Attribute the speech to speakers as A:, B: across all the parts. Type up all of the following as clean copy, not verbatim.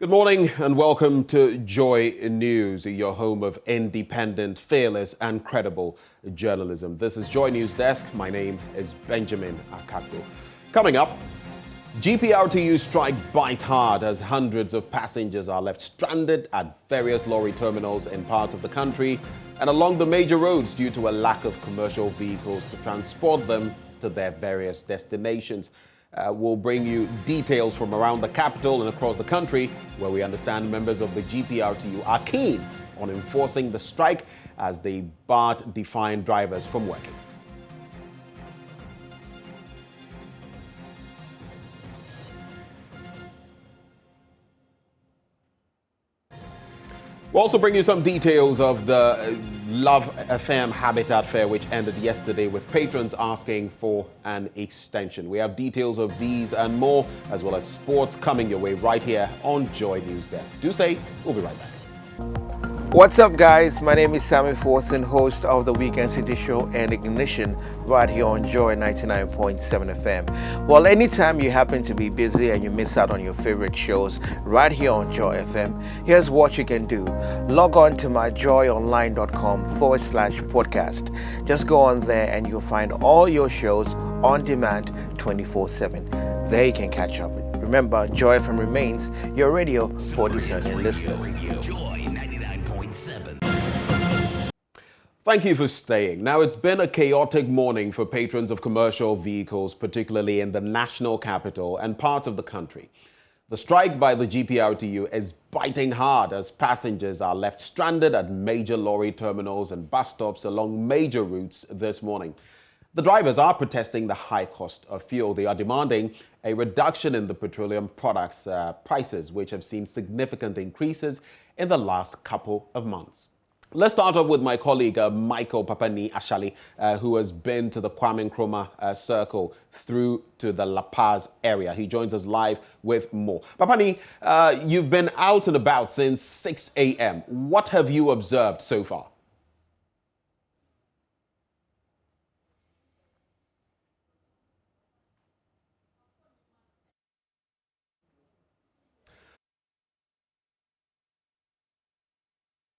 A: Good morning and welcome to Joy News, your home of independent, fearless and credible journalism. This is Joy News Desk. My name is Benjamin Akato. Coming up, GPRTU strike bite hard as hundreds of passengers are left stranded at various lorry terminals in parts of the country and along the major roads due to a lack of commercial vehicles to transport them to their various destinations. We'll bring you details from around the capital and across the country, where we understand members of the GPRTU are keen on enforcing the strike as they barred defiant drivers from working. We'll also bring you some details of the Love FM Habitat Fair, which ended yesterday with patrons asking for an extension. We have details of these and more, as well as sports coming your way right here on Joy News Desk. Do stay, we'll be right back.
B: What's up, guys? My name is Sammy Forson, host of the Weekend City Show and Ignition right here on Joy 99.7 FM. Well, anytime you happen to be busy and you miss out on your favorite shows right here on Joy FM, here's what you can do. Log on to myjoyonline.com/podcast. Just go on there and you'll find all your shows on demand 24/7. There you can catch up. Remember, Joy FM remains your radio for discerning listeners.
A: Thank you for staying. Now, it's been a chaotic morning for patrons of commercial vehicles, particularly in the national capital and parts of the country. The strike by the GPRTU is biting hard as passengers are left stranded at major lorry terminals and bus stops along major routes this morning. The drivers are protesting the high cost of fuel. They are demanding a reduction in the petroleum products prices, which have seen significant increases in the last couple of months. Let's start off with my colleague, Michael Papani Ashali, who has been to the Kwame Nkrumah Circle through to the La Paz area. He joins us live with more. Papani, you've been out and about since 6 a.m. What have you observed so far?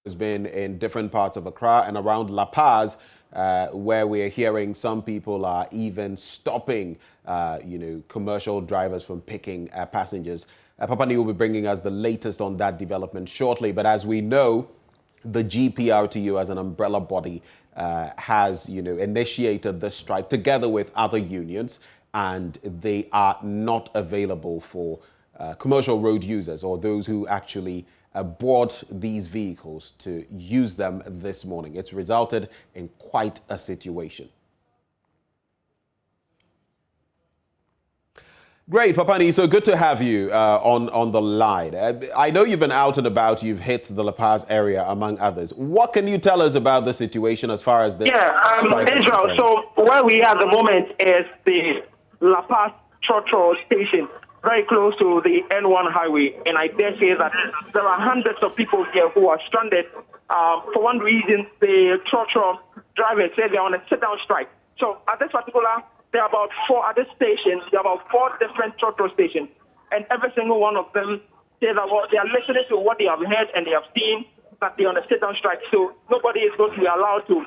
A: Has been in different parts of Accra and around La Paz, where we are hearing some people are even stopping, commercial drivers from picking passengers. Papani will be bringing us the latest on that development shortly. But as we know, the GPRTU as an umbrella body has, initiated the strike together with other unions, and they are not available for commercial road users or those who actually board these vehicles to use them this morning. It's resulted in quite a situation. Great, Papani. So good to have you on the line. I know you've been out and about. You've hit the La Paz area, among others. What can you tell us about the situation as far as this?
C: Israel. So where we are at the moment is the La Paz Churchill station, very close to the N1 highway, and I dare say that there are hundreds of people here who are stranded. For one reason, the Churchill drivers say they're on a sit-down strike. So at this particular, there are about four at this station. There are about four different Churchill stations, and every single one of them say that they are listening to what they have heard and they have seen that they're on a sit-down strike. So nobody is going to be allowed to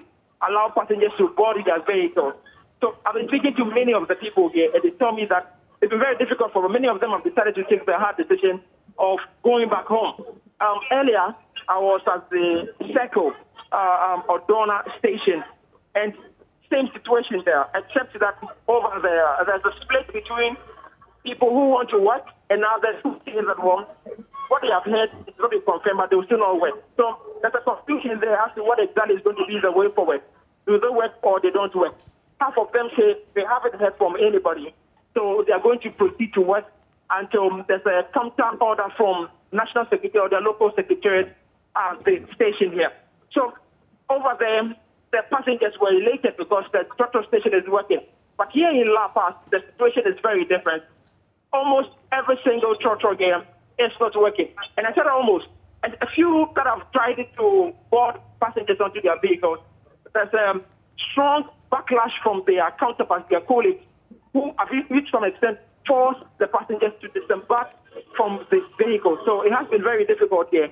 C: allow passengers to board their vehicles. So I've been speaking to many of the people here, and they tell me that it's been very difficult for them. Many of them have decided to take the hard decision of going back home. Earlier, I was at the Circle Ordona station, and same situation there, except that over there, there's a split between people who want to work and others who say that what they have heard is not be confirmed, but they will still not work. So there's a confusion there as to what exactly is going to be the way forward. Do they work or they don't work? Half of them say they haven't heard from anybody. So they are going to proceed to work until there's a counter order from National Secretary or the local secretariat at the station here. So over there, the passengers were elated because the Churchill station is working. But here in La Paz, the situation is very different. Almost every single Churchill game is not working. And I said almost. And a few that have tried to board passengers onto their vehicles, there's a strong backlash from their counterparts, their colleagues, who have reached some extent forced the passengers to disembark from the vehicle. So it has been very difficult here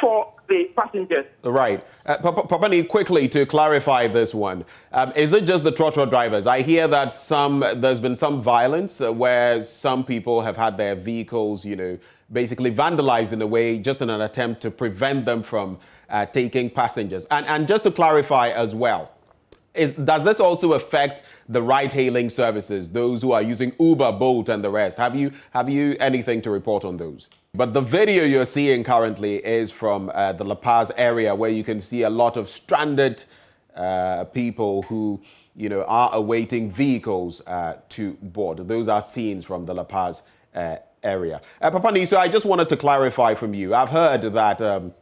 C: for the passengers.
A: Right. Papani, quickly to clarify this one, is it just the trotro drivers? I hear that there's been some violence where some people have had their vehicles, basically vandalized in a way, just in an attempt to prevent them from taking passengers. And just to clarify as well, does this also affect the ride-hailing services, those who are using Uber, Bolt, and the rest? Have you anything to report on those? But the video you're seeing currently is from the La Paz area, where you can see a lot of stranded people who, are awaiting vehicles to board. Those are scenes from the La Paz area. Papani, so I just wanted to clarify from you. I've heard that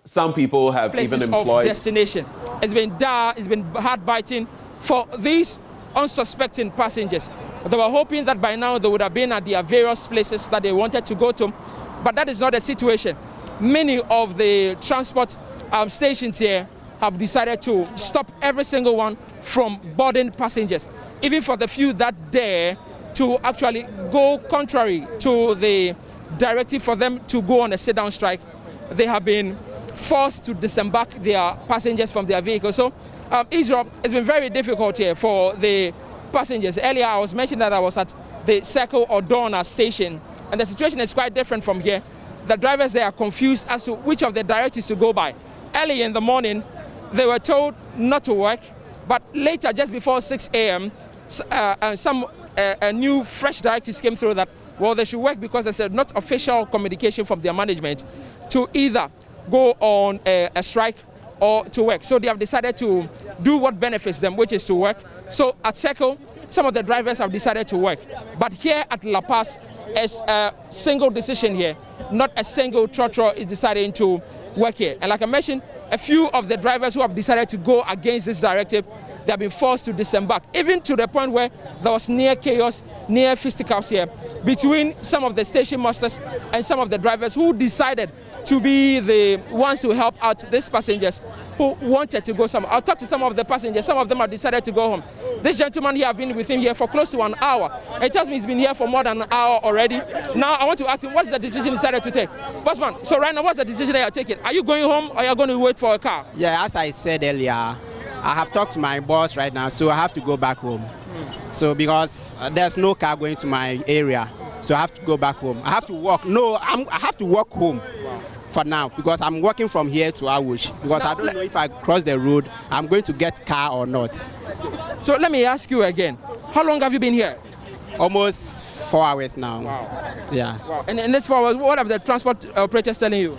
A: some people have
D: places
A: even employed...
D: of destination. It's been dire, it's been hard-biting for these unsuspecting passengers. They were hoping that by now they would have been at their various places that they wanted to go to, but that is not the situation. Many of the transport stations here have decided to stop every single one from boarding passengers, even for the few that dare to actually go contrary to the directive for them to go on a sit-down strike. They have been forced to disembark their passengers from their vehicles. So Israel, it's been very difficult here for the passengers. Earlier I was mentioning that I was at the Circle or Dorna station, and the situation is quite different from here. The drivers, they are confused as to which of the directives to go by. Early in the morning, they were told not to work, but later, just before 6 a.m., some new fresh directives came through that, well, they should work because there's not official communication from their management to either go on a strike or to work. So they have decided to do what benefits them, which is to work. So at Circle, some of the drivers have decided to work. But here at La Paz, it's a single decision here. Not a single trotro is deciding to work here. And like I mentioned, a few of the drivers who have decided to go against this directive, they have been forced to disembark, even to the point where there was near chaos, near fisticuffs here between some of the station masters and some of the drivers who decided to be the ones to help out these passengers who wanted to go somewhere. I'll talk to some of the passengers. Some of them have decided to go home. This gentleman here, I've been with him here for close to an hour. He tells me he's been here for more than an hour already. Now I want to ask him, what's the decision he decided to take? Bossman, so right now, what's the decision that you're taking? Are you going home or are you going to wait for a car?
E: Yeah, as I said earlier, I have talked to my boss right now, so I have to go back home. So because there's no car going to my area, so I have to go back home. I have to walk. No, I have to walk home for now because I'm walking from here to Awush because I don't know if I cross the road, I'm going to get car or not.
D: So let me ask you again. How long have you been here?
E: Almost 4 hours now.
D: Wow.
E: Yeah.
D: Wow. And in this 4 hours, what have the transport operators telling you?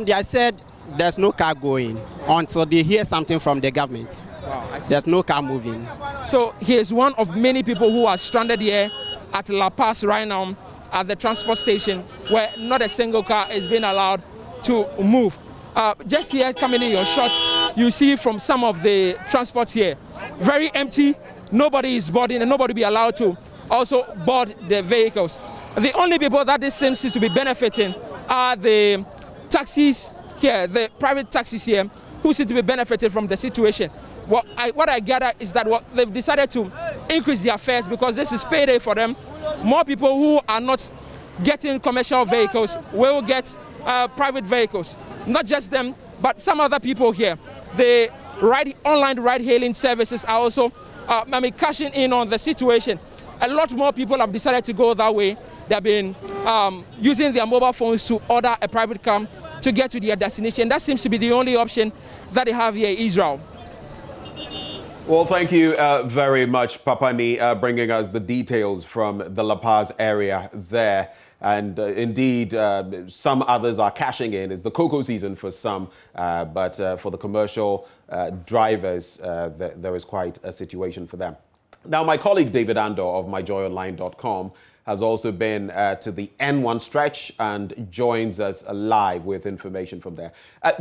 E: They said there's no car going until they hear something from the government. Wow, there's no car moving.
D: So he is one of many people who are stranded here at La Paz right now at the transport station where not a single car is being allowed to move. Just here coming in your shot, you see from some of the transports here, very empty, nobody is boarding and nobody be allowed to also board the vehicles. The only people that this seems to be benefiting are the taxis here, the private taxis here, who seem to be benefiting from the situation. What I gather is that they've decided to increase their fares because this is payday for them. More people who are not getting commercial vehicles will get private vehicles. Not just them, but some other people here. The online ride-hailing services are also cashing in on the situation. A lot more people have decided to go that way. They've been using their mobile phones to order a private car to get to their destination. That seems to be the only option that they have here in Israel.
A: Well, thank you very much, Papani, bringing us the details from the La Paz area there. And indeed, some others are cashing in. It's the cocoa season for some, but for the commercial drivers, there is quite a situation for them. Now, my colleague David Andor of myjoyonline.com has also been to the N1 stretch and joins us live with information from there.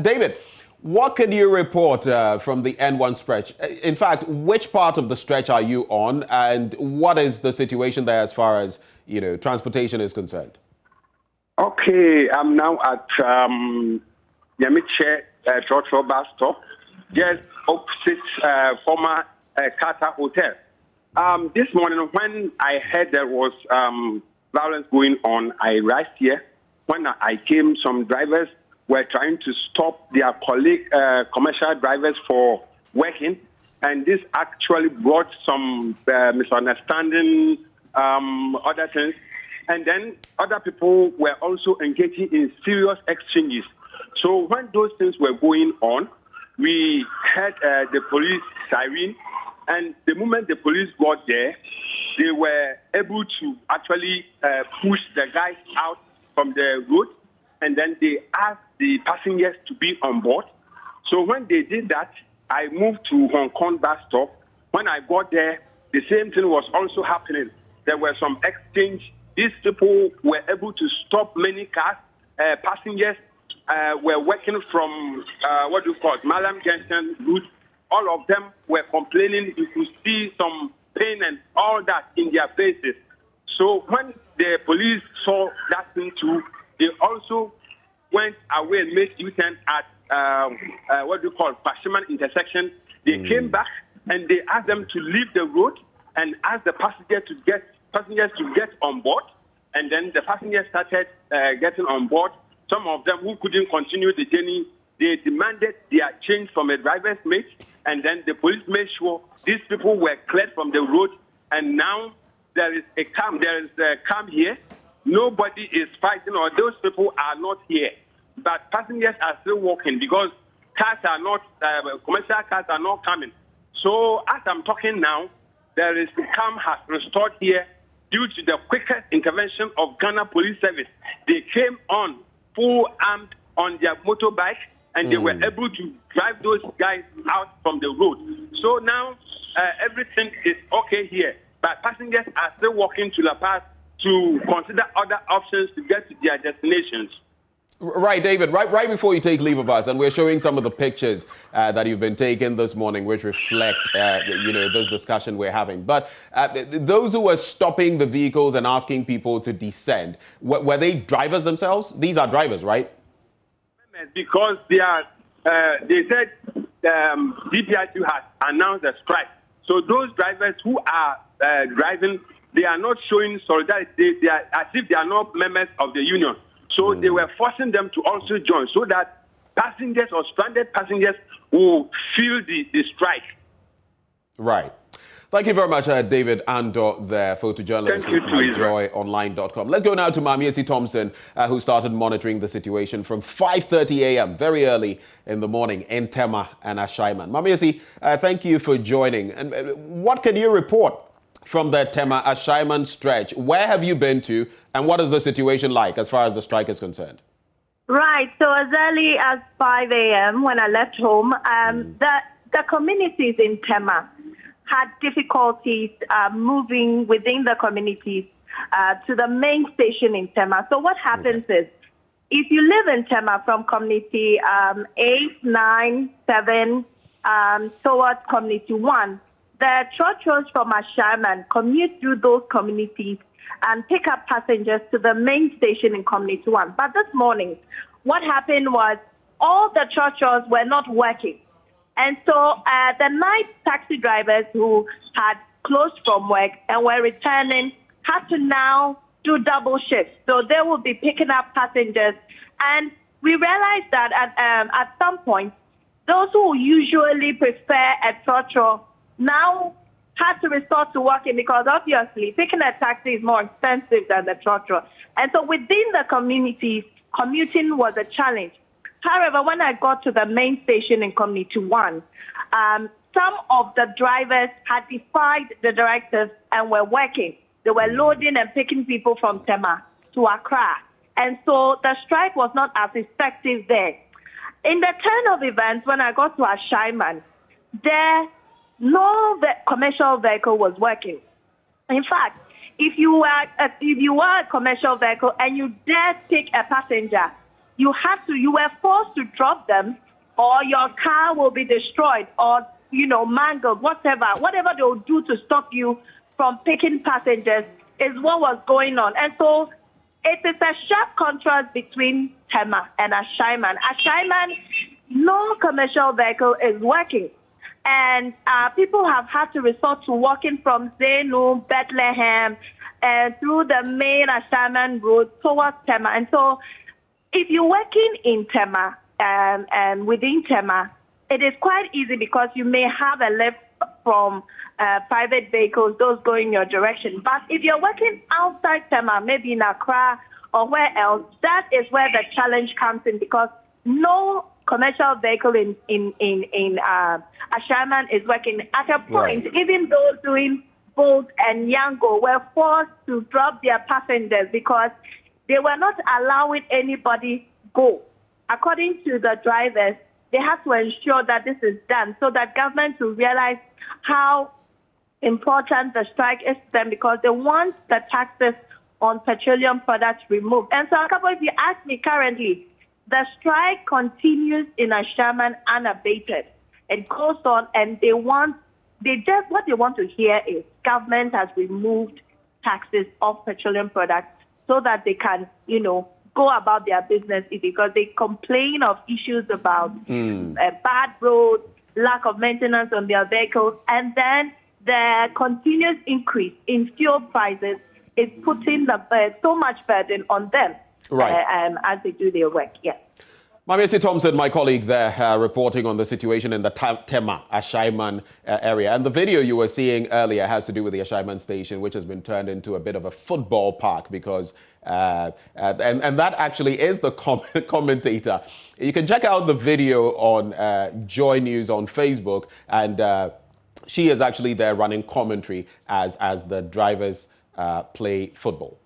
A: David, what can you report from the N1 stretch? In fact, which part of the stretch are you on, and what is the situation there as far as transportation is concerned?
F: Okay, I'm now at Yamiche Trotro bus stop, just opposite former Qatar Hotel. This morning, when I heard there was violence going on, I arrived here. When I came, some drivers were trying to stop their colleague, commercial drivers for working, and this actually brought some misunderstanding, other things. And then other people were also engaging in serious exchanges. So when those things were going on, we heard the police siren, and the moment the police got there, they were able to actually push the guys out from the road, and then they asked the passengers to be on board. So when they did that, I moved to Hong Kong bus stop. When I got there, the same thing was also happening. There were some exchange. These people were able to stop many cars. Passengers were working from Malam Junction route. All of them were complaining. You could see some pain and all that in their faces. So when the police saw that thing too, they also went away and made U-turn at Pashiman intersection. They came back and they asked them to leave the road and asked the passengers to get on board. And then the passengers started getting on board. Some of them who couldn't continue the journey, they demanded their change from a driver's mate. And then the police made sure these people were cleared from the road. And now there is a camp here. Nobody is fighting, or those people are not here. But passengers are still walking because cars are not, commercial cars are not coming. So as I'm talking now, there is the camp has restored here due to the quickest intervention of Ghana Police Service. They came on full armed on their motorbike, and they were able to drive those guys out from the road. So now everything is okay here. But passengers are still walking to La Paz to consider other options to get to their destinations.
A: Right, David, right before you take leave of us, and we're showing some of the pictures that you've been taking this morning, which reflect, this discussion we're having. But those who were stopping the vehicles and asking people to descend, were they drivers themselves? These are drivers, right?
F: Because they said DPIU has announced a strike. So those drivers who are driving, they are not showing solidarity. They are as if they are not members of the union. So they were forcing them to also join so that passengers or stranded passengers will feel the strike.
A: Right. Thank you very much, David Andor, the photojournalist with myjoyonline.com. Let's go now to Majesty Thompson, who started monitoring the situation from 5:30 a.m., very early in the morning in Tema and Ashaiman. Majesty, thank you for joining. And what can you report from the Tema Ashaiman stretch? Where have you been to, and what is the situation like as far as the strike is concerned?
G: Right. So as early as 5 a.m. when I left home, the communities in Tema had difficulties moving within the communities to the main station in Tema. So what happens is, if you live in Tema from community 8, 9, 7 towards community 1, the churches from Ashaiman commute through those communities and pick up passengers to the main station in community 1. But this morning, what happened was all the churches were not working. And so the night taxi drivers who had closed from work and were returning had to now do double shifts. So they will be picking up passengers. And we realized that at some point, those who usually prefer a trotro now had to resort to working because obviously picking a taxi is more expensive than the trotro. And so within the communities, commuting was a challenge. However, when I got to the main station in Community 1, some of the drivers had defied the directives and were working. They were loading and picking people from Tema to Accra. And so the strike was not as effective there. In the turn of events, when I got to Ashaiman, no commercial vehicle was working. In fact, if you were a commercial vehicle and you dare take a passenger, you were forced to drop them, or your car will be destroyed, or mangled, whatever they will do to stop you from picking passengers is what was going on. And so it is a sharp contrast between Tema and Ashaiman. Ashaiman, no commercial vehicle is working, and people have had to resort to walking from Zenu, Bethlehem, through the main Ashaman road towards Tema. And so if you're working in Tema and within Tema, it is quite easy because you may have a lift from private vehicles, those going your direction. But if you're working outside Tema, maybe in Accra or where else, that is where the challenge comes in, because no commercial vehicle in Ashaman is working. At a point, even those doing Bolt and Yango were forced to drop their passengers because they were not allowing anybody go. According to the drivers, they have to ensure that this is done so that government will realize how important the strike is to them, because they want the taxes on petroleum products removed. And so, if you ask me currently, the strike continues in Ashaman unabated. It goes on, and what they want to hear is government has removed taxes off petroleum products so that they can, go about their business, because they complain of issues about bad roads, lack of maintenance on their vehicles, and then the continuous increase in fuel prices is putting so much burden on them as they do their work. Yes.
A: Majesty Thompson, my colleague there, reporting on the situation in the Tema, Ashaiman area. And the video you were seeing earlier has to do with the Ashaiman station, which has been turned into a bit of a football park because, and that actually is the commentator. You can check out the video on Joy News on Facebook, and she is actually there running commentary as the drivers play football.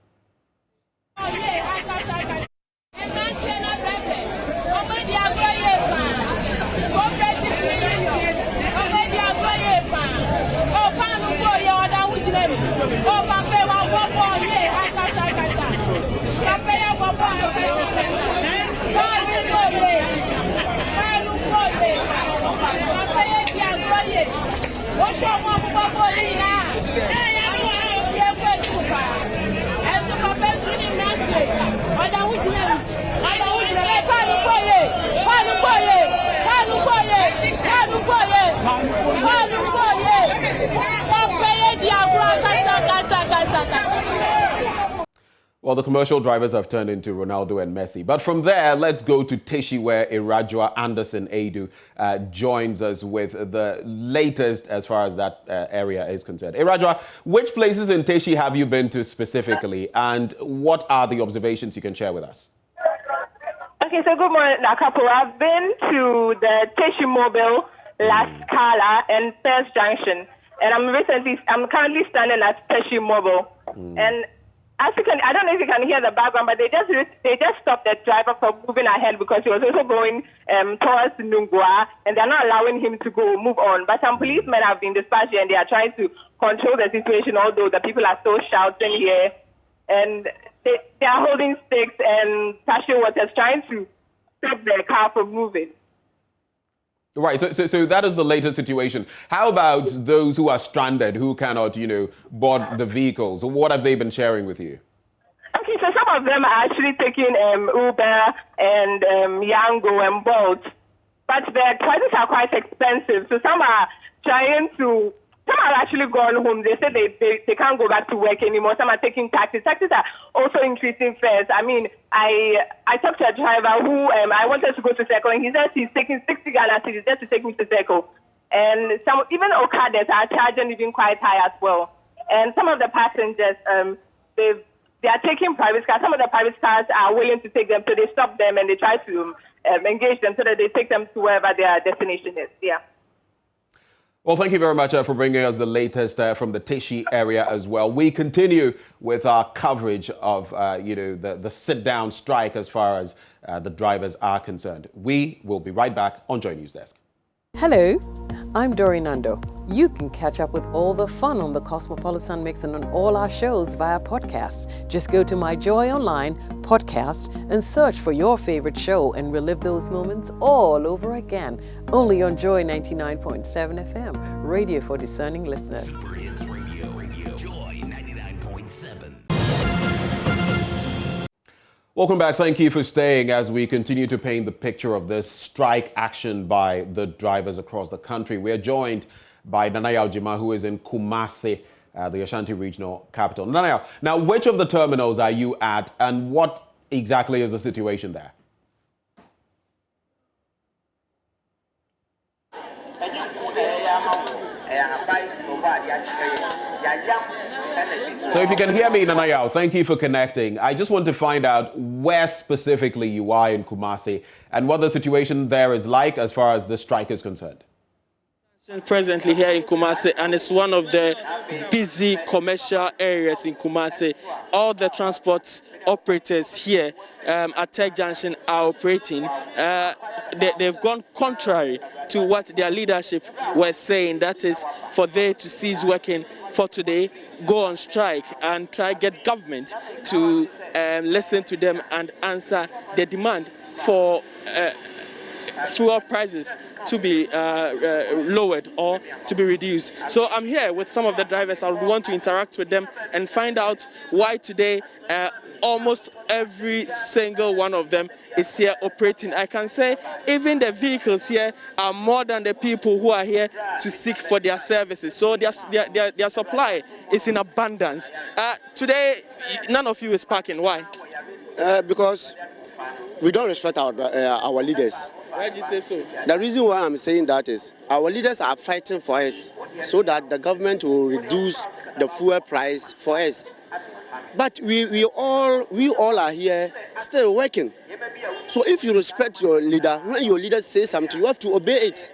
A: Well, the commercial drivers have turned into Ronaldo and Messi. But from there, let's go to Teshi, where Irajua Anderson Adu joins us with the latest as far as that area is concerned. Irajua, which places in Teshi have you been to specifically, and what are the observations you can share with us?
H: Okay, so good morning, Nakapo. I've been to the Teshi Mobile, La Scala, and First Junction, and I'm currently standing at Teshi Mobile, and as you can, I don't know if you can hear the background, but they just stopped the driver from moving ahead because he was also going towards Nungwa, and they're not allowing him to move on. But some policemen have been dispatched here, and they are trying to control the situation, although the people are still shouting here, and they are holding sticks and sachet waters, trying to stop their car from moving.
A: Right, so that is the latest situation. How about those who are stranded, who cannot, board the vehicles? What have they been sharing with you?
H: Okay, so some of them are actually taking Uber and Yango and Bolt, but their prices are quite expensive. So some are actually gone home. They said they can't go back to work anymore. Some are taking taxis. Taxis are also increasing fares. I mean, I talked to a driver who I wanted to go to Circle, and he says he's taking 60 Ghana cedis just to take me to Circle. And even Okadas are charging even quite high as well. And some of the passengers, they are taking private cars. Some of the private cars are willing to take them, so they stop them and they try to engage them so that they take them to wherever their destination is. Yeah.
A: Well, thank you very much for bringing us the latest from the Teshi area as well. We continue with our coverage of, the sit-down strike as far as the drivers are concerned. We will be right back on Joy News Desk.
I: Hello, I'm Dori Nando. You can catch up with all the fun on the Cosmopolitan Mix and on all our shows via podcast. Just go to My Joy Online podcast and search for your favorite show and relive those moments all over again. Only on Joy 99.7 FM, radio for discerning listeners.
J: Super Hits Radio, Joy 99.7.
A: Welcome back. Thank you for staying as we continue to paint the picture of this strike action by the drivers across the country. We are joined by Nanaya Aljima, who is in Kumasi the Ashanti Regional Capital. Now, which of the terminals are you at, and what exactly is the situation there? So if you can hear me, Nanayao, thank you for connecting. I just want to find out where specifically you are in Kumasi and what the situation there is like as far as the strike is concerned.
K: Presently here in Kumasi, and it's one of the busy commercial areas in Kumasi. All the transport operators here at Tech Junction are operating. They've gone contrary to what their leadership was saying. That is, for they to cease working for today, go on strike and try get government to listen to them and answer the demand for fuel prices to be lowered or to be reduced. So I'm here with some of the drivers. I would want to interact with them and find out why today almost every single one of them is here operating. I can say even the vehicles here are more than the people who are here to seek for their services. So their supply is in abundance. Today, none of you is parking. Why?
L: Because we don't respect our leaders.
K: Why do you say so?
L: The reason why I'm saying that is our leaders are fighting for us so that the government will reduce the fuel price for us. But we all are here still working. So if you respect your leader, when your leader says something, you have to obey it.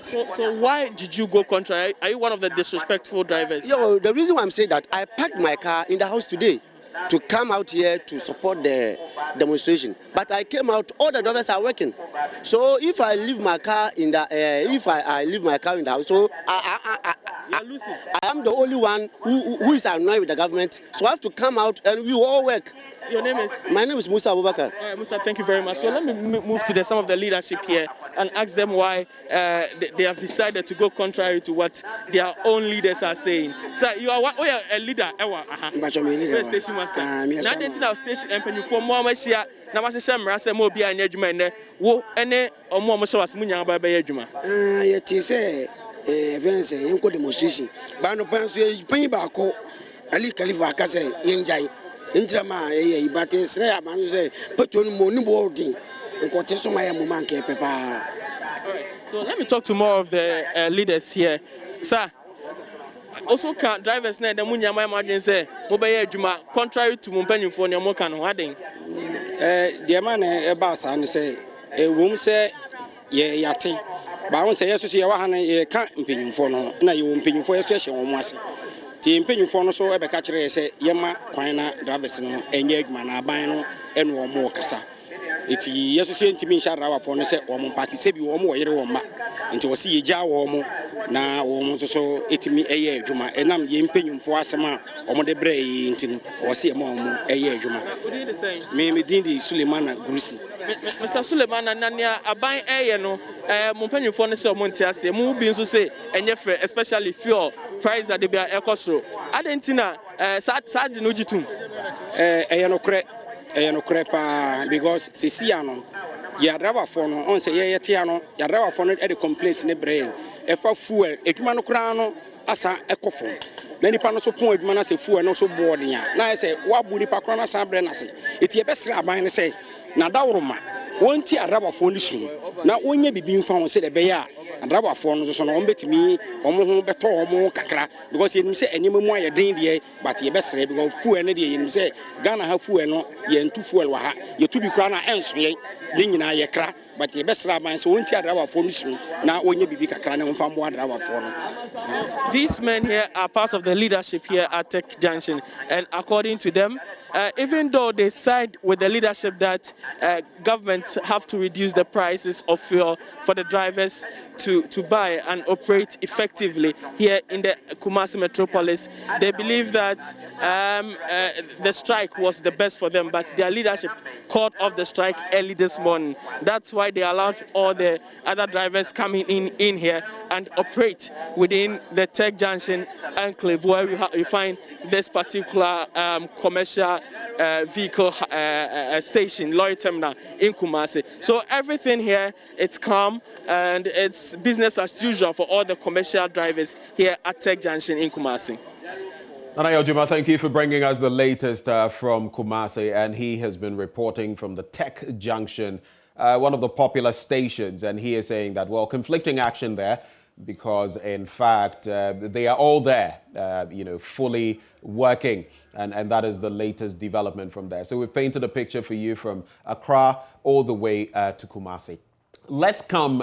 K: So why did you go contrary? Are you one of the disrespectful drivers?
L: The reason why I'm saying that, I parked my car in the house today to come out here to support the demonstration. But I came out, all the drivers are working. So if I leave my car in the I leave my car in the house, so I am the only one who is annoyed with the government. So I have to come out and we all work.
K: Your name is?
L: My name is Musa Abubakar.
K: Musa, thank you very much. So let me move to some of the leadership here and ask them why they have decided to go contrary to what their own leaders are saying. So you are a leader. Station master. Now then, now station and for more Messiah. Now I say, "Mrasa mo bi anya juma ne wo ene omo mo shawas munya ba be juma."
L: Yet say events yenko demonstration. Ba no pan so pan ba ko Ali Khalifa ka say yenjai. Intrama but say man say put on money boarding and so my man pepa.
K: So let me talk to more of the leaders here. Sir, also can drivers na the munya my imagine say mobile juma contrary to mumpanyin for no mo kan ho aden.
L: The man e bass and say e wom say ye yate ba won say yeso ye wa han ye ka mpenyimfo no na ye wo mpenyimfo yeso hye won ase. Ti mpenyimfo no so e be ka kire say ye ma kwan na drivers no enye adwuma na aban no ene wo mo kasa. Iti yeso so ntimi nsha rawa fo no say wo mo park se bi wo mo yere wo ma. Nti wo se ye gya wo mo na wo mo so etimi eye adwuma enam ye mpenyimfo asema wo mo de bre yi ntino wo se ye mo eye adwuma. Me din di Suleiman Gurusi.
K: Mr. Suleiman Nania aban eye no mo mpanyimfo no say mo ntia ase mo bi nso say enye frɛ especially fuel price at the be ekosro adentina sa di no gitum
L: eye no kre pa because sisia no ya driver for no on say ye tia no ya driver for no e de complaints ne brain e fa fuel edwuma no kra no asa ekofo na nipa no so pon edwuma na say fuel no so board nya na say wa bu nipa kra na sa bre na say eti e be sra aban ne say na dawroma wonti arabafo ni su na onye bibi mfa won se de be ya arabafo no so no on betimi on ho beto on kakra because yenim se enima mu ayedin de but ye be sere because fuel ne de yenim se Ghana ha fuel no ye ntu fuel wa ha ye tu bi kra na enso ye nyina ye kra but ye be sere aban se wonti arabafo ni su na onye bibi kakra na mfa mo arabafo no.
K: These men here are part of the leadership here at Tech Junction, and according to them, even though they side with the leadership that governments have to reduce the prices of fuel for the drivers to buy and operate effectively here in the Kumasi metropolis, they believe that the strike was the best for them, but their leadership called off the strike early this morning. That's why they allowed all the other drivers coming in here and operate within the Tech Junction enclave, where you find this particular commercial vehicle station, lorry terminal in Kumasi. So everything here, it's calm and it's business as usual for all the commercial drivers here at Tech Junction in Kumasi.
A: Nanayo Juma, thank you for bringing us the latest from Kumasi, and he has been reporting from the Tech Junction, one of the popular stations, and he is saying that, well, conflicting action there, because in fact they are all there, fully working, and that is the latest development from there. So we've painted a picture for you from Accra all the way to Kumasi. Let's come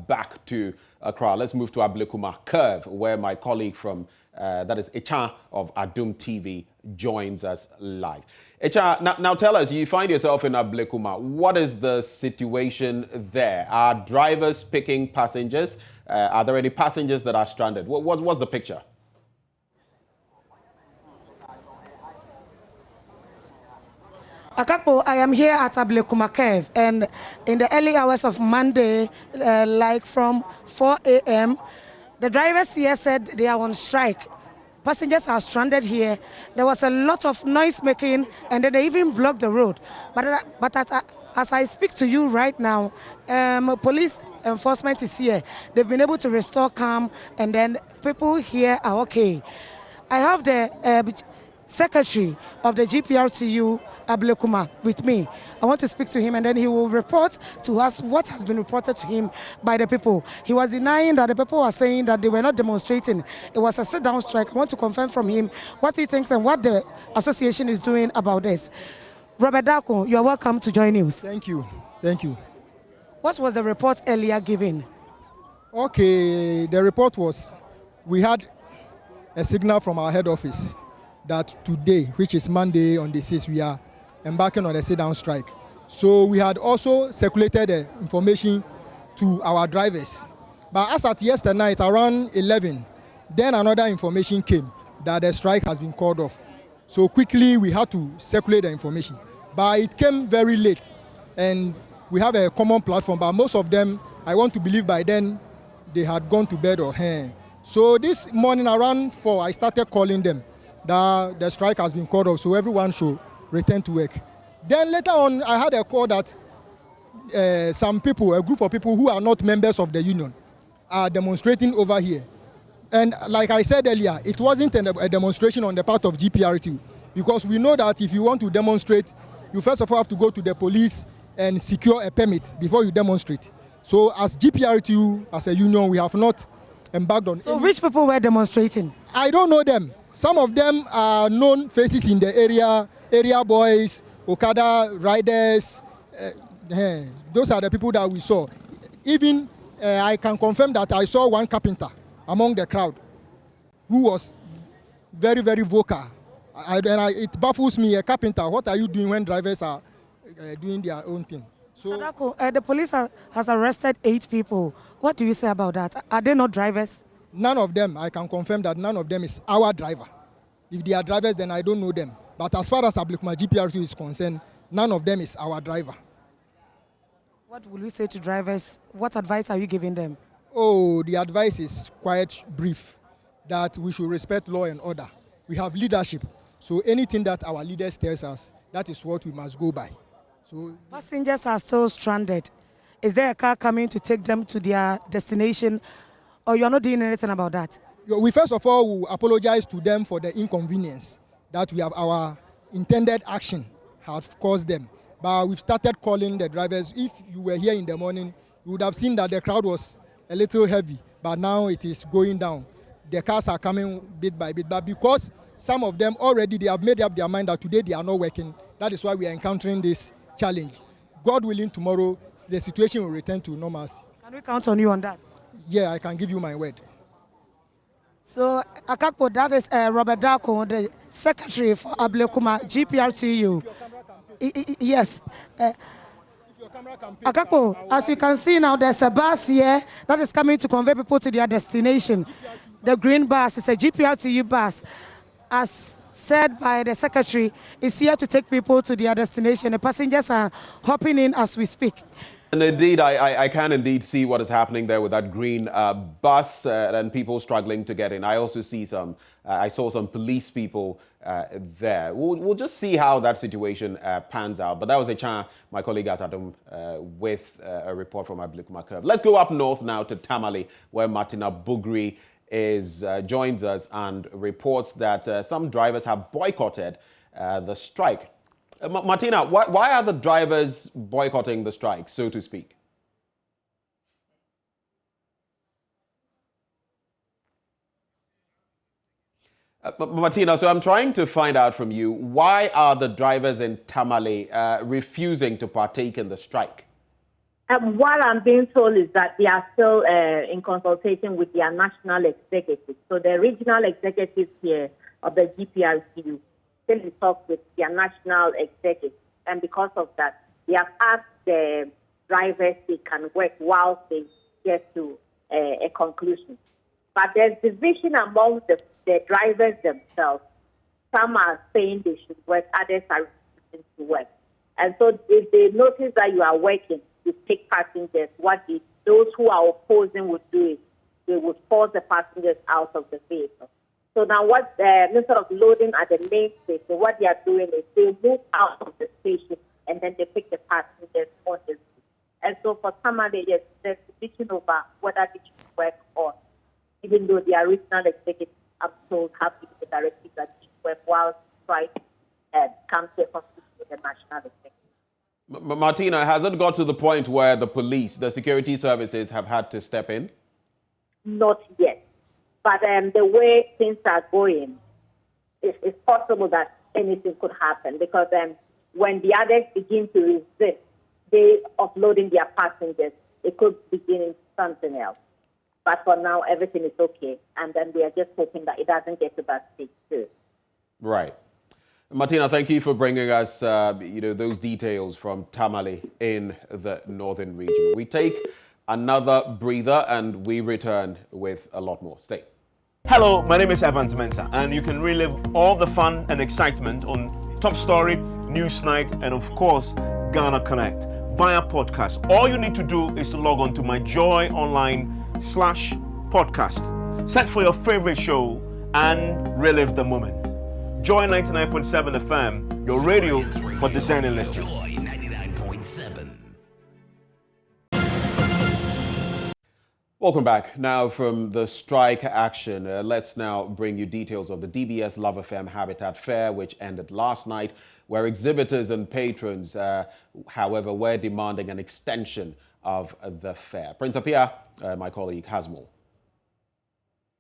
A: back to Accra. Let's move to Ablekuma Curve, where my colleague from that is Echa of Adum TV joins us live. Echa, now tell us, you find yourself in Ablekuma. What is the situation there? Are drivers picking passengers? Are there any passengers that are stranded? What's the picture?
M: Akakpo, I am here at Ablekuma Curve, and in the early hours of Monday, like from 4 a.m., the drivers here said they are on strike. Passengers are stranded here. There was a lot of noise making, and then they even blocked the road. But as I speak to you right now, police enforcement is here. They've been able to restore calm, and then people here are okay. I have the secretary of the GPRTU Ablekuma with me. I want to speak to him, and then he will report to us what has been reported to him by the people. He was denying that the people were saying that they were not demonstrating. It was a sit-down strike. I want to confirm from him what he thinks and what the association is doing about this. Robert Dako, you are welcome to Joy News.
N: Thank you. Thank you.
M: What was the report earlier given?
N: Okay, the report was we had a signal from our head office that today, which is Monday on the 6th, we are embarking on a sit-down strike. So we had also circulated the information to our drivers. But as at yesterday night, around 11, then another information came that the strike has been called off. So quickly we had to circulate the information. But it came very late, and we have a common platform, but most of them, I want to believe by then, they had gone to bed or hey. So this morning around 4, I started calling them that the strike has been called off, so everyone should return to work. Then later on, I had a call that some people, a group of people who are not members of the union, are demonstrating over here. And like I said earlier, it wasn't a demonstration on the part of GPRTU, because we know that if you want to demonstrate, you first of all have to go to the police and secure a permit before you demonstrate. So as GPRTU, as a union, we have not embarked on.
M: So which people were demonstrating?
N: I don't know them. Some of them are known faces in the area boys, Okada riders. Those are the people that we saw. Even I can confirm that I saw one carpenter among the crowd who was very, very vocal. It baffles me, a carpenter, what are you doing when drivers are doing their own thing? So,
M: Sadako, the police has arrested 8 people. What do you say about that? Are they not drivers?
N: None of them, I can confirm that none of them is our driver. If they are drivers, then I don't know them. But as far as Ablekuma GPRTU is concerned, none of them is our driver.
M: What will you say to drivers? What advice are you giving them?
N: Oh, the advice is quite brief, that we should respect law and order. We have leadership, so anything that our leaders tell us, that is what we must go by. So
M: passengers are still stranded. Is there a car coming to take them to their destination, or you are not doing anything about that?
N: We first of all will apologize to them for the inconvenience that we have, our intended action have caused them. But we've started calling the drivers. If you were here in the morning, you would have seen that the crowd was a little heavy, but now it is going down. The cars are coming bit by bit, but because some of them already, they have made up their mind that today they are not working, that is why we are encountering this challenge. God willing, tomorrow the situation will return to normalcy.
M: Can we count on you on that?
N: Yeah, I can give you my word.
M: So, Akakpo, that is Robert Dako, the secretary for Ablekuma GPRTU. Yes. Akakpo, as you can see now, there's a bus here that is coming to convey people to their destination. The green bus is a GPRTU bus. As said by the secretary, is here to take people to their destination. The passengers are hopping in as we speak.
A: And indeed, I can indeed see what is happening there with that green bus and people struggling to get in. I also see I saw some police people there. We'll just see how that situation pans out. But that was my colleague Atadum, with a report from Ablikuma Curve. Let's go up north now to Tamale, where Martina Bugri joins us and reports that some drivers have boycotted the strike. Martina, why are the drivers boycotting the strike, so to speak? Martina, so I'm trying to find out from you, why are the drivers in Tamale refusing to partake in the strike?
O: What I'm being told is that they are still in consultation with their national executives. So the regional executives here of the GPRCU still in talks with their national executives. And because of that, they have asked the drivers they can work while they get to a conclusion. But there's division among the drivers themselves. Some are saying they should work, others are refusing to work. And so if they notice that you are working, you take passengers, those who are opposing would do is they would force the passengers out of the vehicle. So now instead of loading at the main station, what they are doing is they move out of the station and then they pick the passengers on the street. And so for Tamale, yes, there's division over whether they should work or, even though the regional executives, I'm told, have given the directive that they should work while strike comes to a conclusion with the national executive.
A: Martina, has it got to the point where the security services have had to step in?
O: Not yet. But the way things are going, it's possible that anything could happen because when the others begin to resist, they offloading their passengers, it could begin into something else. But for now, everything is okay. And then we are just hoping that it doesn't get to that stage too.
A: Right. Martina, thank you for bringing us those details from Tamale in the northern region. We take another breather and we return with a lot more. Stay.
P: Hello, my name is Evans Mensah, and you can relive all the fun and excitement on Top Story, Newsnight, and of course, Ghana Connect via podcast. All you need to do is to log on to myjoyonline/podcast. Search for your favorite show and relive the moment. Joy 99.7 FM, your radio for discerning listeners.
J: Joy 99.7.
A: Welcome back. Now from the strike action, let's now bring you details of the DBS Habitat Fair, which ended last night, where exhibitors and patrons, however, were demanding an extension of the fair. Prince Apia, my colleague, has more.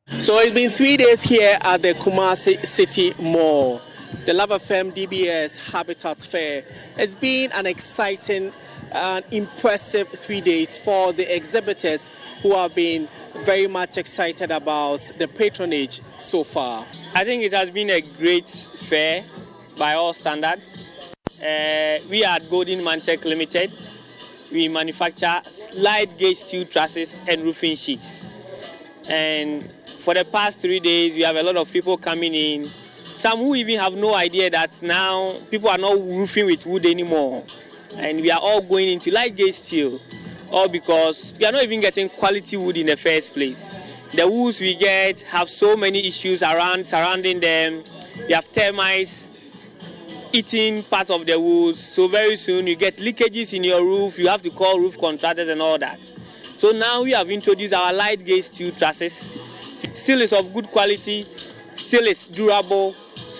K: So it's been 3 days here at the Kumasi City Mall. The Lava Femme DBS Habitat Fair has been an exciting and impressive 3 days for the exhibitors who have been very much excited about the patronage so far.
Q: I think it has been a great fair by all standards. We at Golden Mantec Limited, we manufacture light gauge steel trusses and roofing sheets. And for the past 3 days, we have a lot of people coming in. Some who even have no idea that now people are not roofing with wood anymore. And we are all going into light gauge steel, all because we are not even getting quality wood in the first place. The woods we get have so many issues surrounding them. We have termites eating part of the woods. So very soon you get leakages in your roof. You have to call roof contractors and all that. So now we have introduced our light gauge steel trusses. Steel is of good quality. Steel is durable.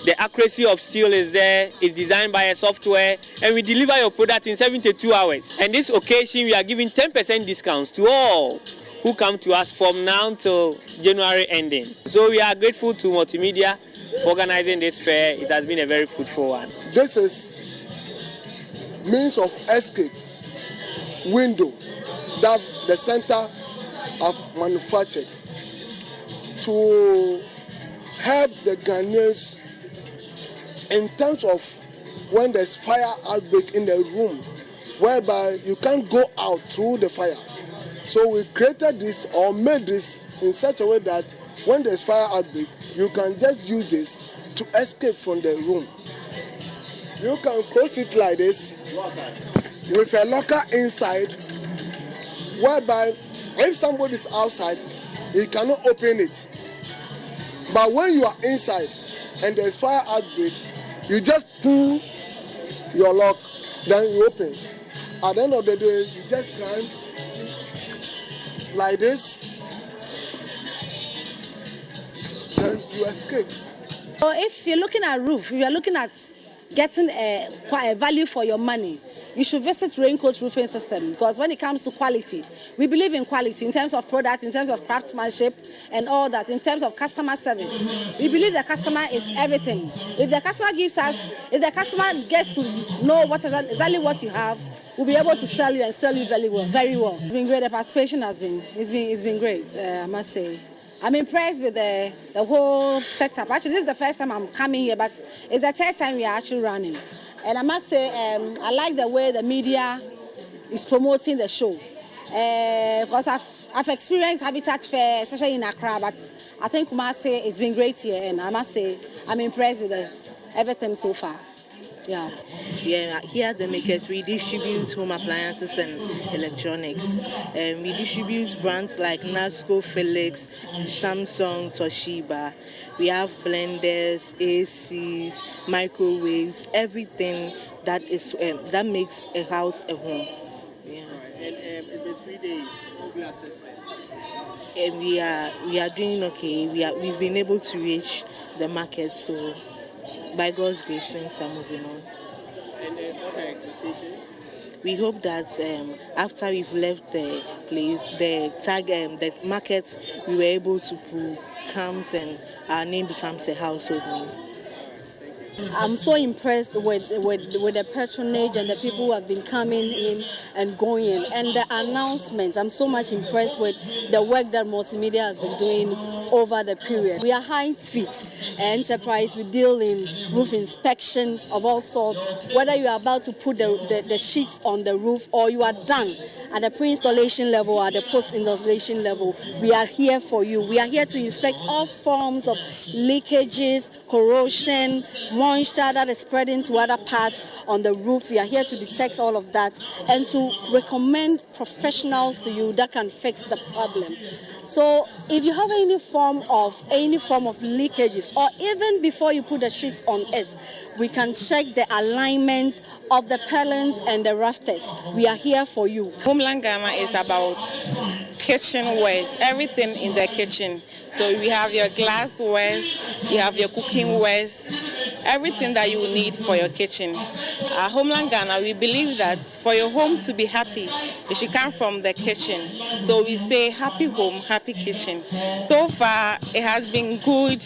Q: The accuracy of steel is there. It's designed by a software, and we deliver your product in 72 hours. And this occasion, we are giving 10% discounts to all who come to us from now till January ending. So we are grateful to Multimedia for organizing this fair. It has been a very fruitful one.
R: This is means of escape window that the center have manufactured to help the Ghanaians in terms of when there's fire outbreak in the room, whereby you can't go out through the fire. So we created this or made this in such a way that when there's fire outbreak, you can just use this to escape from the room. You can close it like this with a locker inside whereby if somebody is outside, he cannot open it. But when you are inside and there's fire outbreak, you just pull your lock, then you open. At the end of the day, you just climb like this, then you escape.
S: So if you're looking at roof, if you're looking at getting a value for your money, you should visit Raincoat Roofing System, because when it comes to quality, we believe in quality in terms of product, in terms of craftsmanship and all that, in terms of customer service. We believe the customer is everything. If the customer if the customer gets to know exactly what you have, we'll be able to sell you and sell you very well. It's been great. The participation it's been great, I must say. I'm impressed with the whole setup. Actually, this is the first time I'm coming here, but it's the third time we are actually running. And I must say, I like the way the media is promoting the show. Because I've experienced Habitat Fair, especially in Accra, but I think Kumasi, it's been great here. And I must say, I'm impressed with everything so far. Yeah.
T: Here at the Makers, we distribute home appliances and electronics. And we distribute brands like Nasco, Felix, Samsung, Toshiba. We have blenders, ACs, microwaves, everything that that makes a house a home. Yeah.
K: And in the 3 days, what will be assessment?
T: And we are doing okay. We've been able to reach the market, so by God's grace, things are moving on.
K: And what are expectations?
T: We hope that after we've left the place, the market we were able to pull comes and our name becomes a household name.
S: I'm so impressed with the patronage and the people who have been coming in and going, and the announcements. I'm so much impressed with the work that multimedia has been doing over the period. We are Heinz-Fit enterprise. We deal in roof inspection of all sorts. Whether you are about to put the sheets on the roof or you are done at the pre-installation level or at the post-installation level, we are here for you. We are here to inspect all forms of leakages, corrosion, moisture that is spreading to other parts on the roof. We are here to detect all of that and to recommend professionals to you that can fix the problem. So if you have any form of leakages, or even before you put the sheets on it, we can check the alignments of the purlins and the rafters. We are here for you.
U: Homeland Gamma is about kitchenwares, everything in the kitchen. So we have your glasswares, you have your cookingwares, everything that you need for your kitchen. At Homeland Ghana, we believe that for your home to be happy, it should come from the kitchen. So we say happy home, happy kitchen. So far, it has been good.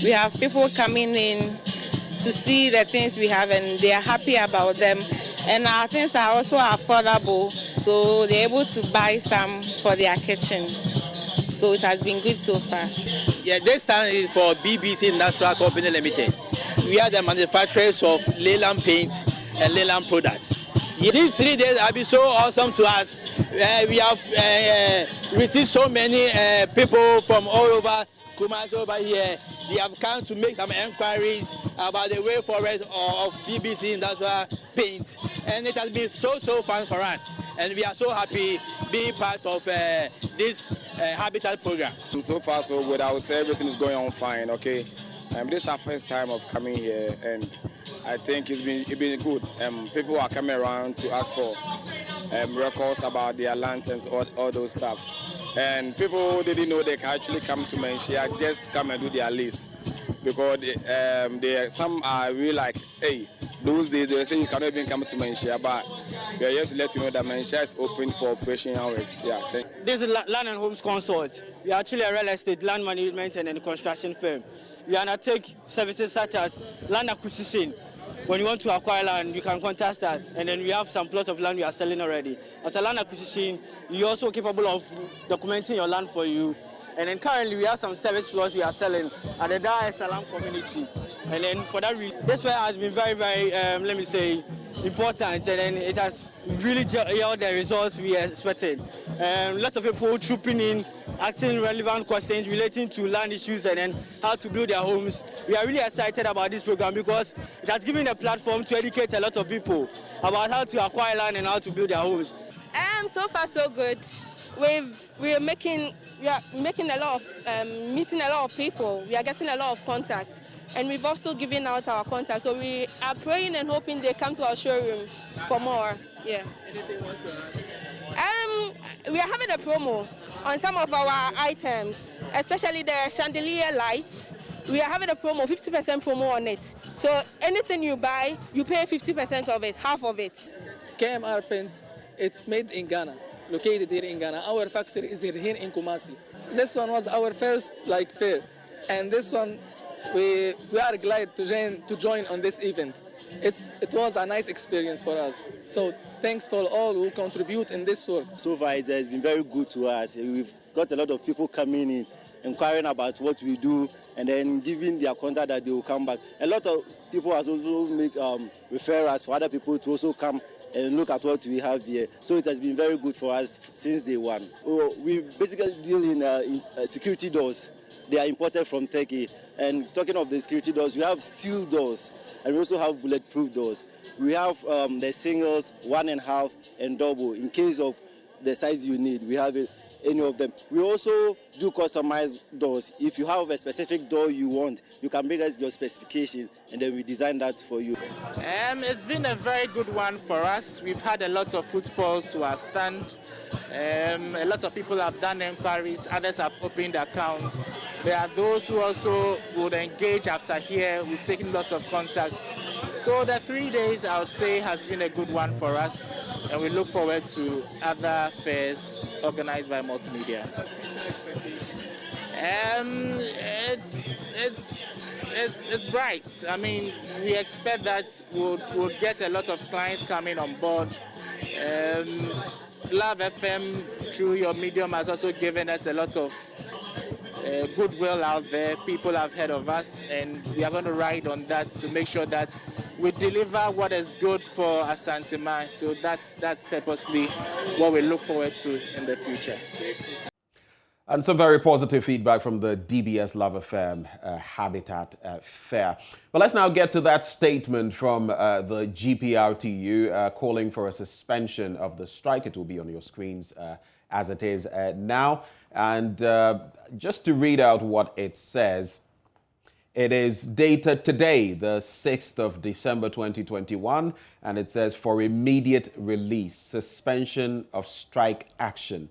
U: We have people coming in to see the things we have and they are happy about them. And our things are also affordable, so they're able to buy some for their kitchen. So it has been good so far.
V: Yeah, this stand is for BBC Industrial Company Limited. We are the manufacturers of Leyland paint and Leyland products. These 3 days have been so awesome to us. We have received so many people from all over Kumasi over here. They have come to make some inquiries about the way forward of BBC Industrial paint. And it has been so fun for us. And we are so happy being part of this Habitat program.
W: So far, so good. I would say everything is going on fine, okay? This is our first time of coming here, and I think it's been good. People are coming around to ask for records about their lanterns, all those stuff. And people didn't know they can actually come to Menchia just to come and do their list. Because some are really like, hey, those days they say you cannot even come to Menchia, but we are here to let you know that Menchia is open for operation hours. Yeah.
K: This is Land and Homes Consult. We are actually a real estate, land management and construction firm. We undertake services such as land acquisition. When you want to acquire land, you can contact us, and then we have some plots of land we are selling already. After land acquisition, you're also capable of documenting your land for you. And then currently we have some service plots we are selling at the Dar es Salaam community. And then for that reason, this fair has been very, let me say, important, and then it has really yielded the results we expected. Lots of people trooping in, asking relevant questions relating to land issues and then how to build their homes. We are really excited about this program because it has given a platform to educate a lot of people about how to acquire land and how to build their homes.
X: So far so good.
B: we are meeting a lot of people. We are getting a lot of contacts, and we've also given out our contacts. So we are praying and hoping they come to our showroom for more. Yeah. We are having a promo on some of our items, especially the chandelier lights. We are having a promo, 50% promo on it. So anything you buy, you pay 50% of it, half of it.
C: KMR Prints, it's made in Ghana, located here in Ghana. Our factory is here in Kumasi. This one was our first fair, and this one we are glad to join on this event. It was a nice experience for us. So thanks for all who contribute in this work.
E: So far it has been very good to us. We've got a lot of people coming in, inquiring about what we do, and then giving their contact that they will come back. A lot of people has also make referrals for other people to also come and look at what we have here. So it has been very good for us since day one. We basically deal in security doors. They are imported from Turkey. And talking of the security doors, we have steel doors, and we also have bulletproof doors. We have the singles, 1.5 and double. In case of the size you need, we have any of them. We also do customized doors. If you have a specific door you want, you can bring us your specifications, and then we design that for you.
K: It's been a very good one for us. We've had a lot of footfalls to our stand. A lot of people have done inquiries, others have opened accounts. There are those who also would engage after here. We've taken lots of contacts. So the 3 days, I would say, has been a good one for us, and we look forward to other fairs organized by Multimedia. It's bright. I mean, we expect that we'll get a lot of clients coming on board. Love FM, through your medium, has also given us a lot of goodwill out there. People have heard of us, and we are going to ride on that to make sure that we deliver what is good for Asante. So that's purposely what we look forward to in the future.
A: And some very positive feedback from the DBS Habitat Fair. But let's now get to that statement from the GPRTU calling for a suspension of the strike. It will be on your screens as it is now. And just to read out what it says, it is dated today, the 6th of December 2021, and it says, for immediate release, suspension of strike action.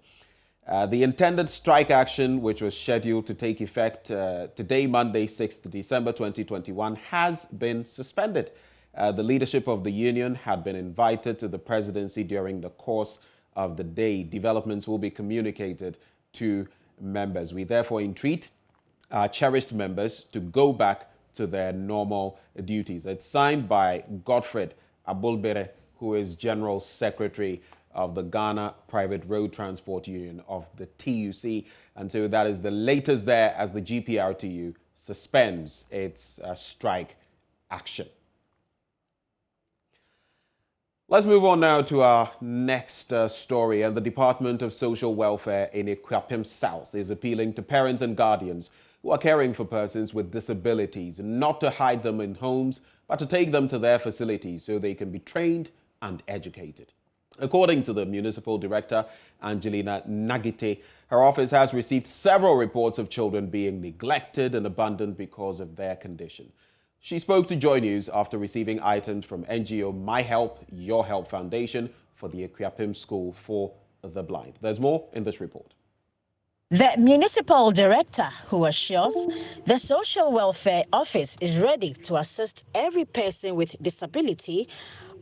A: The intended strike action, which was scheduled to take effect today, Monday, 6th December 2021, has been suspended. The leadership of the union had been invited to the presidency during the course of the day. Developments will be communicated to members. We therefore entreat our cherished members to go back to their normal duties. It's signed by Godfred Abulbere, who is General Secretary of the Ghana Private Road Transport Union of the TUC. And so that is the latest there as the GPRTU suspends its strike action. Let's move on now to our next story. And the Department of Social Welfare in Equapim South is appealing to parents and guardians who are caring for persons with disabilities not to hide them in homes, but to take them to their facilities so they can be trained and educated. According to the Municipal Director, Angelina Nagite, her office has received several reports of children being neglected and abandoned because of their condition. She spoke to Joy News after receiving items from NGO My Help, Your Help Foundation for the Equapim School for the Blind. There's more in this report.
X: The municipal director, who assures the social welfare office is ready to assist every person with disability,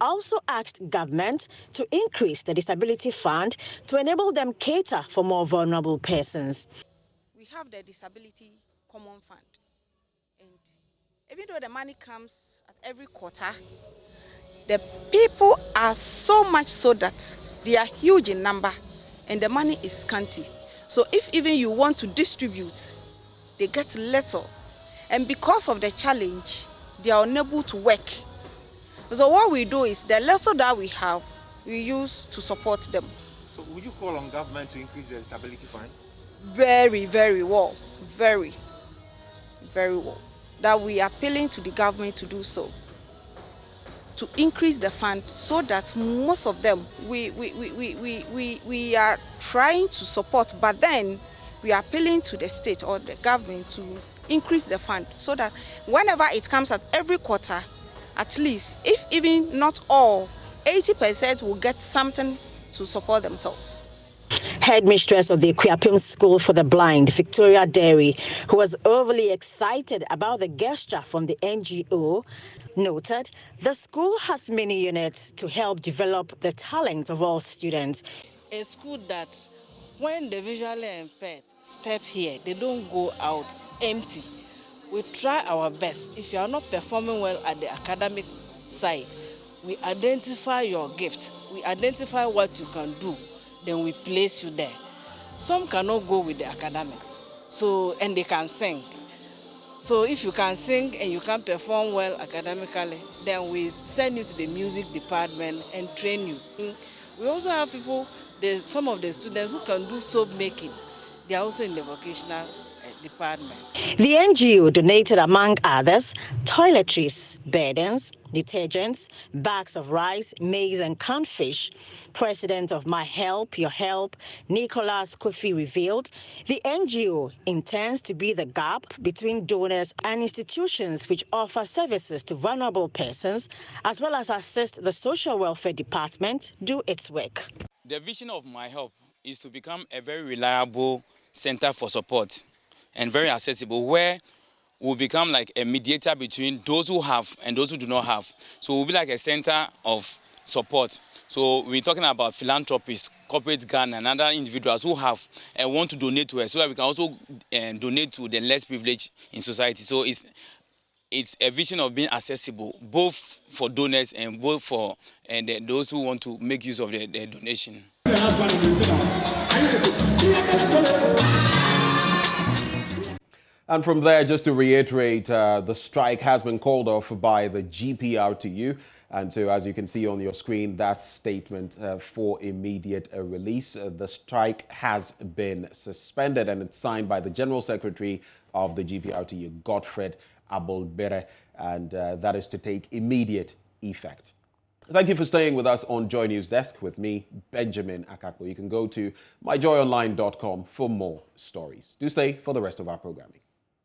X: also asked government to increase the disability fund to enable them cater for more vulnerable persons.
Y: We have the disability common fund, and even though the money comes at every quarter, the people are so much so that they are huge in number and the money is scanty. So if even you want to distribute, they get little, and because of the challenge, they are unable to work. So what we do is the little that we have, we use to support them.
Z: So would you call on government to increase the disability fund?
Y: Very, very well. Very, very well. That we are appealing to the government to do so. to increase the fund so that most of them we are trying to support, but then we are appealing to the state or the government to increase the fund so that whenever it comes at every quarter, at least, if even not all, 80% will get something to support themselves.
X: Headmistress of the Kwiapim School for the Blind, Victoria Derry, who was overly excited about the gesture from the NGO, noted the school has many units to help develop the talent of all students.
D: A school that when the visually impaired step here, they don't go out empty. We try our best. If you are not performing well at the academic side, we identify your gift. We identify what you can do. Then we place you there. Some cannot go with the academics, and they can sing. So if you can sing and you can perform well academically, then we send you to the music department and train you. We also have people, some of the students who can do soap making. They are also in the vocational department.
X: The NGO donated, among others, toiletries, beddings, detergents, bags of rice, maize and canned fish. President of My Help, Your Help, Nicholas Kofi, revealed the NGO intends to be the gap between donors and institutions which offer services to vulnerable persons, as well as assist the Social Welfare Department do its work.
F: The vision of My Help is to become a very reliable center for support and very accessible, where we'll become like a mediator between those who have and those who do not have. So we'll be like a center of support. So we're talking about philanthropists, corporate Ghana, and other individuals who have and want to donate to us, so that we can also donate to the less privileged in society. So it's a vision of being accessible, both for donors and both for those who want to make use of the donation.
A: And from there, just to reiterate, the strike has been called off by the GPRTU. And so, as you can see on your screen, that statement for immediate release. The strike has been suspended, and it's signed by the General Secretary of the GPRTU, Godfred Abolbere, and that is to take immediate effect. Thank you for staying with us on Joy News Desk with me, Benjamin Akakbo. You can go to myjoyonline.com for more stories. Do stay for the rest of our programming.